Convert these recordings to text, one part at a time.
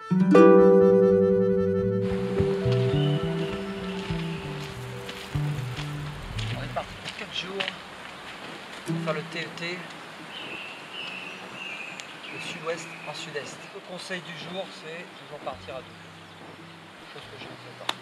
On est parti pour 4 jours pour faire le TET de sud-ouest en sud-est. Le conseil du jour, c'est toujours partir à deux. Chose que je ne fais pas.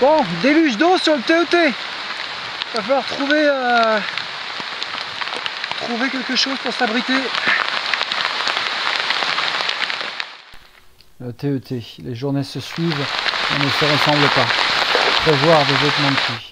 Bon, déluge d'eau sur le TET. Il va falloir trouver quelque chose pour s'abriter. Le TET, les journées se suivent, mais ne se ressemblent pas. Prévoir des vêtements de pluie.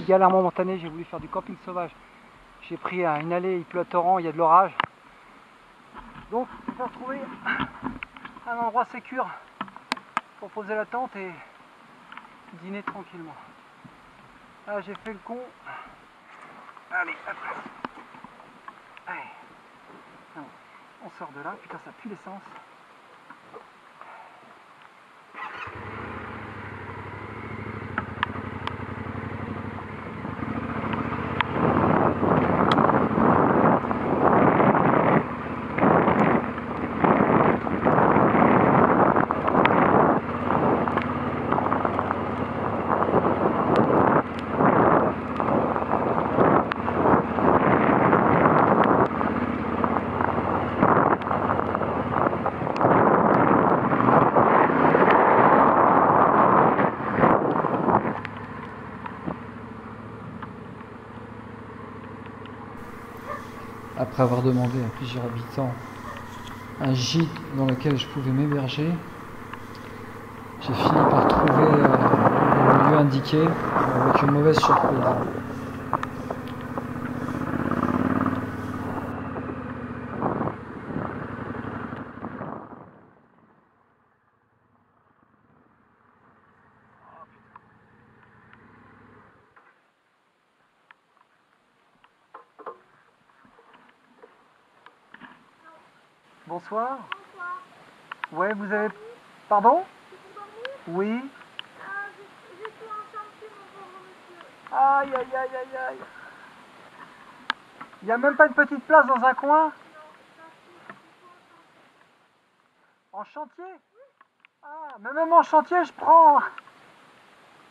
Galère momentanée, j'ai voulu faire du camping sauvage. J'ai pris une allée, il pleut à torrent, il y a de l'orage. Donc il faut trouver un endroit sécure pour poser la tente et dîner tranquillement. Là j'ai fait le con. Allez, hop. Allez. Non, on sort de là, putain ça pue l'essence. après avoir demandé à plusieurs habitants un gîte dans lequel je pouvais m'héberger, j'ai fini par trouver le lieu indiqué avec une mauvaise surprise. Bonsoir. Bonsoir. Ouais, vous avez... Pardon? C'est pour dormir? Oui. Je suis en chantier, mon pauvre monsieur. Aïe, aïe, aïe, aïe, aïe. Il n'y a même pas une petite place dans un coin? Non, ça c'est En chantier? Ah, mais même en chantier, je prends. pas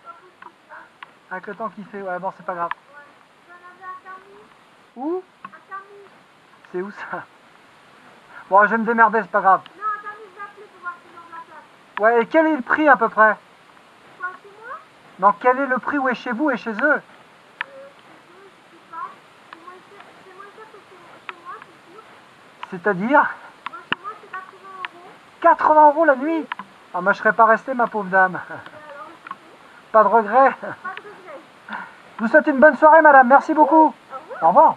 possible. Avec le temps qu'il fait, ouais, bon, c'est pas grave. Ouais. J'en avais à Camille. Où? À Camille. C'est où ça? Bon, je vais me démerder, c'est pas grave. Non, à Camille, je vais appeler pour voir s'ils ont de la place. Ouais, et quel est le prix à peu près? Quoi, chez moi? Non, quel est le prix où est chez vous et chez eux? Chez eux, je sais pas. C'est moins cher que chez moi, c'est sûr. C'est-à-dire? Moi, chez moi, c'est 80 euros. 80 € la nuit? Ah, moi je serais pas resté, ma pauvre dame. Et alors, c'est tout. Pas de regret. Pas de regret. Je vous souhaite une bonne soirée, madame. Merci beaucoup. Au revoir. Au revoir.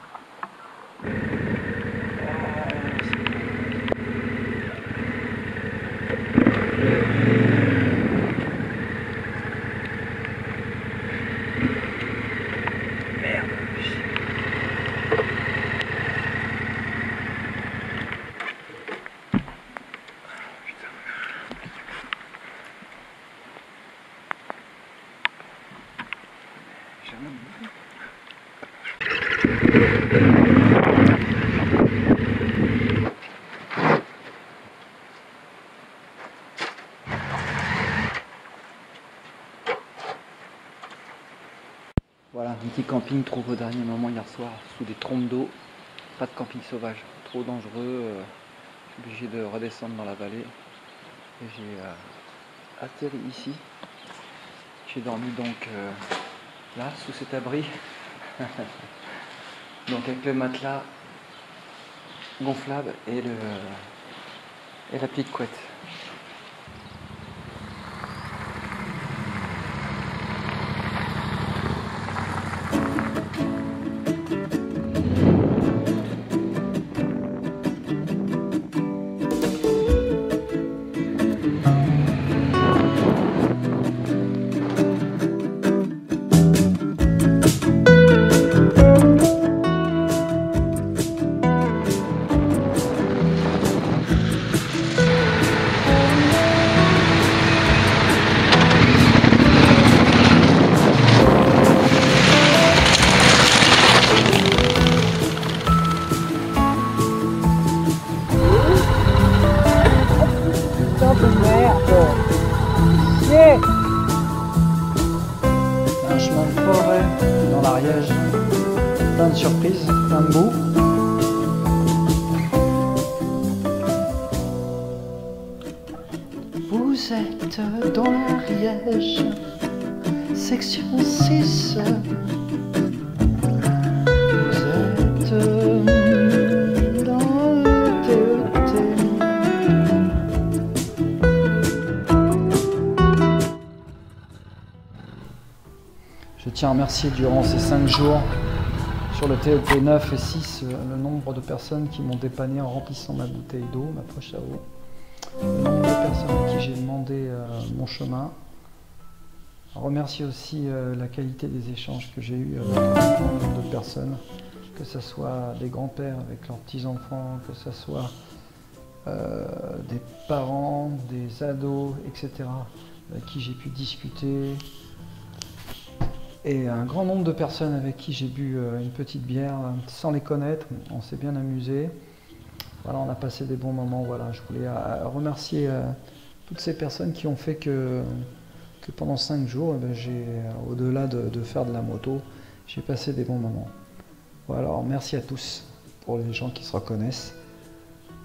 Voilà, un petit camping trouvé au dernier moment hier soir sous des trompes d'eau. Pas de camping sauvage, trop dangereux. Je suis obligé de redescendre dans la vallée. Et j'ai atterri ici. J'ai dormi donc là, sous cet abri. Donc avec le matelas gonflable et la petite couette. Un chemin de forêt dans l'Ariège, plein de surprises, plein de goût. Vous êtes dans l'Ariège, section 6. Vous êtes dans le TET. Je tiens à remercier durant ces 5 jours sur le TET 9 et 6 le nombre de personnes qui m'ont dépanné en remplissant ma bouteille d'eau, ma poche à eau. Le nombre de personnes à qui j'ai demandé mon chemin. Je remercie aussi la qualité des échanges que j'ai eus avec un nombre de personnes, que ce soit des grands-pères avec leurs petits-enfants, que ce soit des parents, des ados, etc., avec qui j'ai pu discuter. Et un grand nombre de personnes avec qui j'ai bu une petite bière sans les connaître. On s'est bien amusé. Voilà, on a passé des bons moments. Voilà, je voulais remercier toutes ces personnes qui ont fait que pendant 5 jours, au-delà de faire de la moto, j'ai passé des bons moments. Voilà, alors merci à tous pour les gens qui se reconnaissent,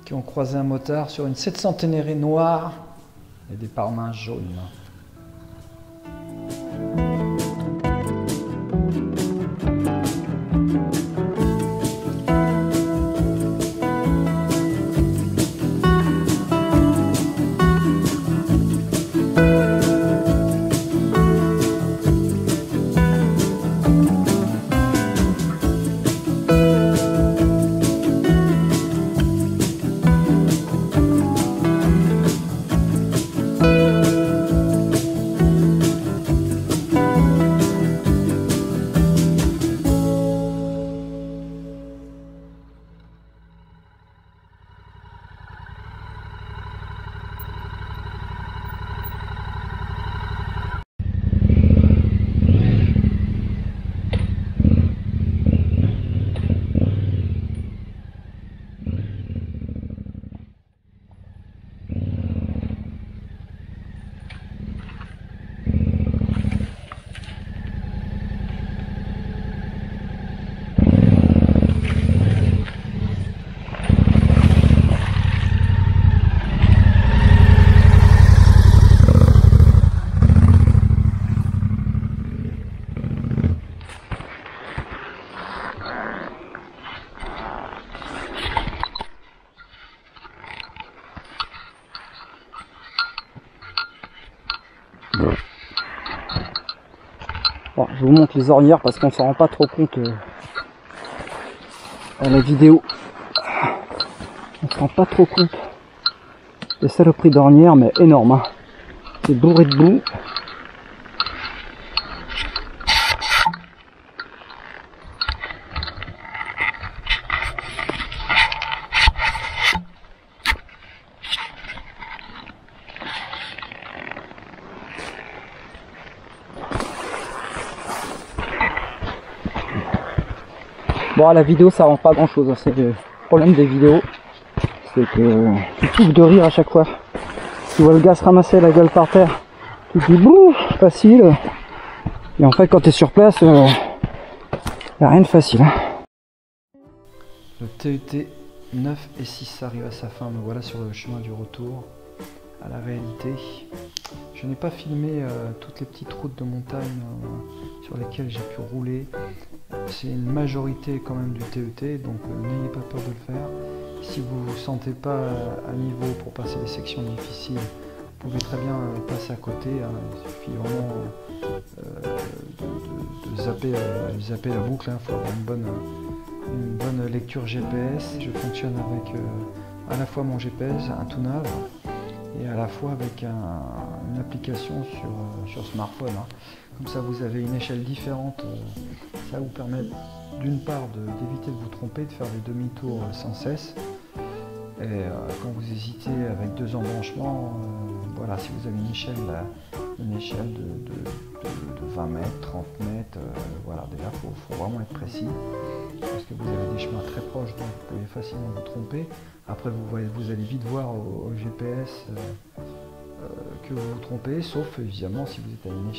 qui ont croisé un motard sur une 700 Ténéré noire et des pare-mains jaunes. Bon, je vous montre les ornières parce qu'on s'en rend pas trop compte à la vidéo. On se rend pas trop compte des saloperies d'ornières, mais énorme. Hein. C'est bourré de boue. Bon, à la vidéo ça rend pas grand chose, hein. C'est le problème des vidéos, c'est que tu touffes de rire à chaque fois. Tu vois le gars se ramasser la gueule par terre, tu te dis bouh, facile, et en fait quand tu es sur place, y a rien de facile. Hein. Le TET 9 et 6 arrive à sa fin, me voilà sur le chemin du retour à la réalité. Je n'ai pas filmé toutes les petites routes de montagne sur lesquelles j'ai pu rouler. C'est une majorité quand même du TET, donc n'ayez pas peur de le faire. Si vous ne vous sentez pas à niveau pour passer les sections difficiles, vous pouvez très bien passer à côté. Hein. Il suffit vraiment de zapper la boucle. Il faut avoir une bonne lecture GPS. Je fonctionne avec à la fois mon GPS, un tunable, et à la fois avec une application sur smartphone. Hein. Comme ça vous avez une échelle différente, ça vous permet d'une part d'éviter de vous tromper, de faire des demi-tours sans cesse. Et quand vous hésitez avec deux embranchements, voilà, si vous avez une échelle de 20 mètres, 30 mètres, voilà, déjà faut vraiment être précis. Parce que vous avez des chemins très proches, donc vous pouvez facilement vous tromper. Après vous allez vite voir au GPS que vous vous trompez, sauf évidemment si vous êtes à une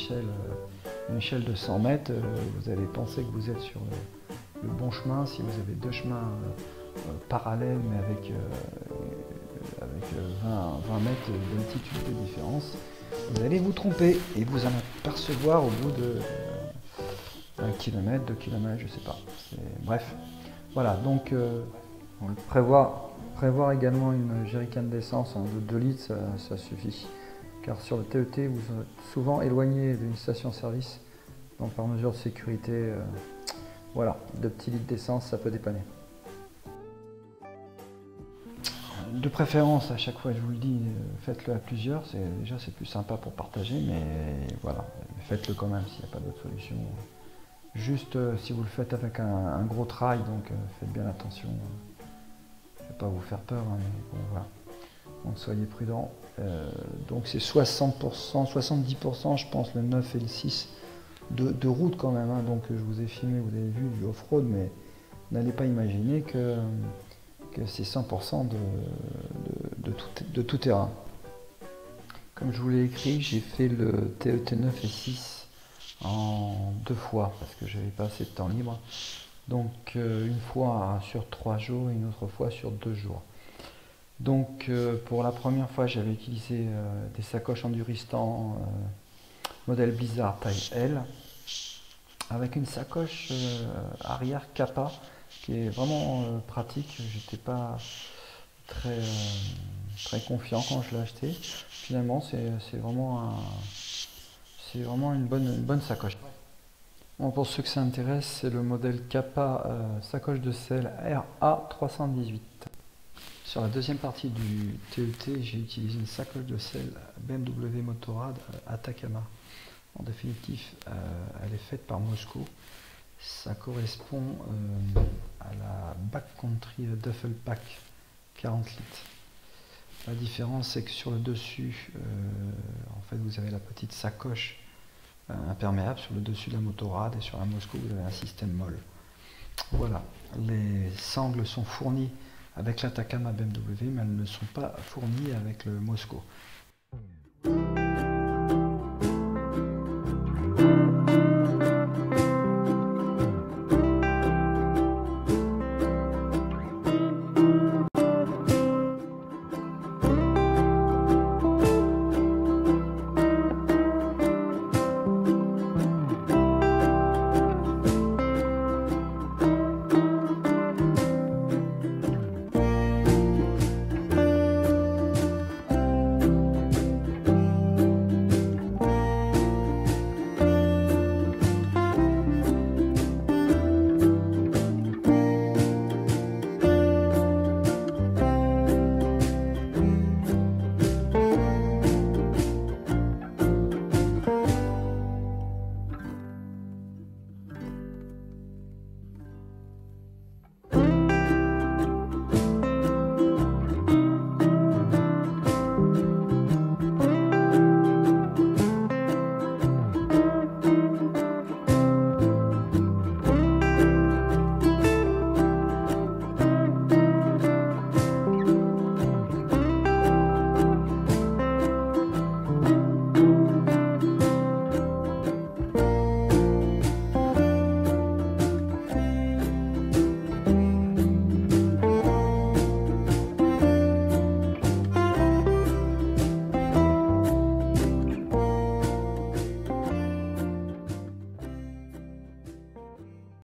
échelle de 100 mètres, vous allez penser que vous êtes sur le bon chemin. Si vous avez deux chemins parallèles mais avec 20 mètres d'altitude de différence, vous allez vous tromper et vous en apercevoir au bout de 1 km, 2 km, je sais pas. Bref, voilà, donc prévoir également une jerrycan d'essence de 2 litres, ça suffit. Car sur le TET, vous êtes souvent éloigné d'une station-service. Donc par mesure de sécurité, voilà, 2 petits litres d'essence, ça peut dépanner. De préférence, à chaque fois je vous le dis, faites-le à plusieurs. Déjà c'est plus sympa pour partager, mais voilà, faites-le quand même s'il n'y a pas d'autre solution. Juste si vous le faites avec un gros trail, donc faites bien attention. Je ne vais pas vous faire peur, hein, mais bon voilà. Donc soyez prudents. Donc c'est 60%, 70% je pense le 9 et le 6 de route quand même. Hein. Donc je vous ai filmé, vous avez vu du off-road, mais n'allez pas imaginer que c'est 100% de tout terrain. Comme je vous l'ai écrit, j'ai fait le TET 9 et 6 en 2 fois parce que j'avais pas assez de temps libre. Donc une fois sur 3 jours et une autre fois sur 2 jours. Donc pour la première fois j'avais utilisé des sacoches Enduristan modèle Blizzard taille L avec une sacoche arrière Kappa qui est vraiment pratique. J'étais pas très confiant quand je l'ai acheté. Finalement c'est vraiment une bonne sacoche. Bon, pour ceux que ça intéresse, c'est le modèle Kappa sacoche de selle RA318. Sur la deuxième partie du TET, j'ai utilisé une sacoche de selle BMW Motorrad Atacama. En définitive, elle est faite par Mosco. Ça correspond à la Backcountry Duffel Pack 40 litres. La différence, c'est que sur le dessus, en fait, vous avez la petite sacoche imperméable sur le dessus de la Motorrad, et sur la Mosco, vous avez un système molle. Voilà, les sangles sont fournies avec l'Atacama BMW, mais elles ne sont pas fournies avec le Mosco.